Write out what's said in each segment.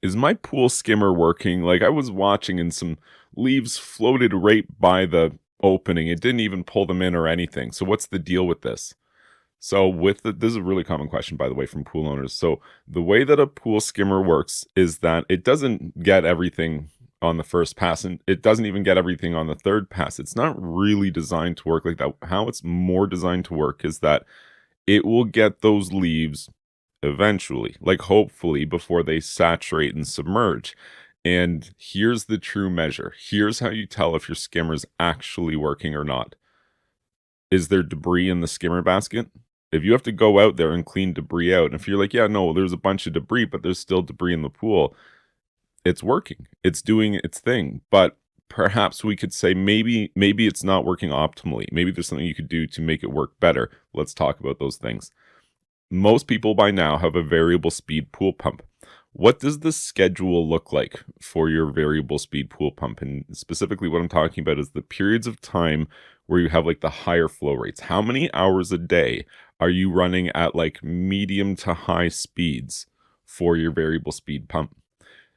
is my pool skimmer working? Like I was watching and some leaves floated right by the opening. It didn't even pull them in or anything. So what's the deal with this? So this is a really common question, by the way, from pool owners. So the way that a pool skimmer works is that it doesn't get everything on the first pass, and it doesn't even get everything on the third pass. It's not really designed to work like that. How it's more designed to work is that it will get those leaves eventually, like hopefully before they saturate and submerge. And here's the true measure. Here's how you tell if your skimmer's actually working or not. Is there debris in the skimmer basket? If you have to go out there and clean debris out, and if you're like, yeah, no, there's a bunch of debris, but there's still debris in the pool, it's working. It's doing its thing. But perhaps we could say maybe it's not working optimally. Maybe there's something you could do to make it work better. Let's talk about those things. Most people by now have a variable speed pool pump. What does the schedule look like for your variable speed pool pump? And specifically what I'm talking about is the periods of time where you have like the higher flow rates. How many hours a day are you running at like medium to high speeds for your variable speed pump?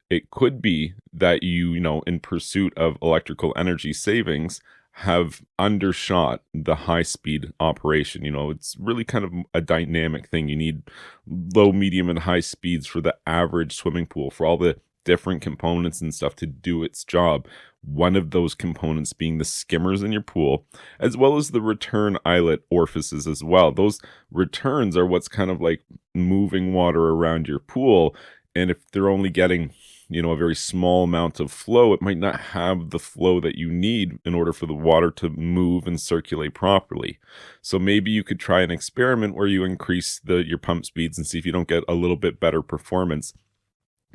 It could be that you know, in pursuit of electrical energy savings, have undershot the high speed operation. You know, it's really kind of a dynamic thing. You need low, medium, and high speeds for the average swimming pool, for all the different components and stuff to do its job. One of those components being the skimmers in your pool, as well as the return eyelet orifices as well. Those returns are what's kind of like moving water around your pool. And if they're only getting, you know, a very small amount of flow, it might not have the flow that you need in order for the water to move and circulate properly. So maybe you could try an experiment where you increase your pump speeds and see if you don't get a little bit better performance.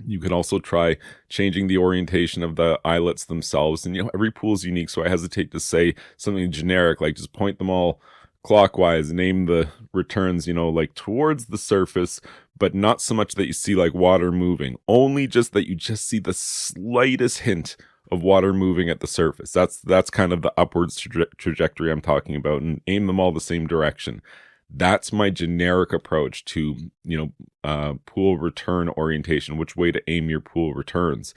You could also try changing the orientation of the eyelets themselves. And, you know, every pool is unique, so I hesitate to say something generic, like just point them all clockwise, name the returns, you know, like towards the surface, but not so much that you see like water moving, only just that you just see the slightest hint of water moving at the surface. That's kind of the upwards trajectory I'm talking about, and aim them all the same direction. That's my generic approach to, you know, pool return orientation, which way to aim your pool returns.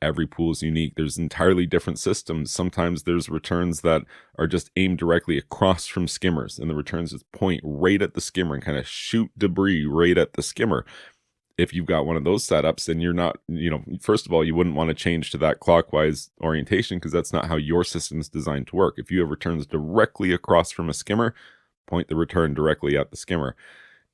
Every pool is unique. There's entirely different systems. Sometimes there's returns that are just aimed directly across from skimmers, and the returns just point right at the skimmer and kind of shoot debris right at the skimmer. If you've got one of those setups, then you're not, you know, first of all, you wouldn't want to change to that clockwise orientation because that's not how your system is designed to work. If you have returns directly across from a skimmer, point the return directly at the skimmer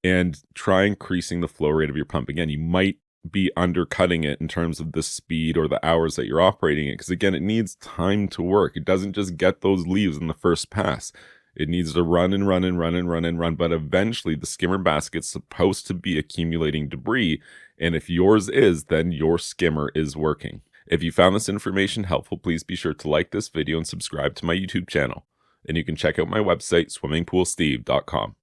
and try increasing the flow rate of your pump. Again, you might be undercutting it in terms of the speed or the hours that you're operating it, because again, it needs time to work. It doesn't just get those leaves in the first pass. It needs to run and run and run and run and run, but eventually the skimmer basket's supposed to be accumulating debris, and if yours is, then your skimmer is working. If you found this information helpful, please be sure to like this video and subscribe to my YouTube channel. And you can check out my website, swimmingpoolsteve.com.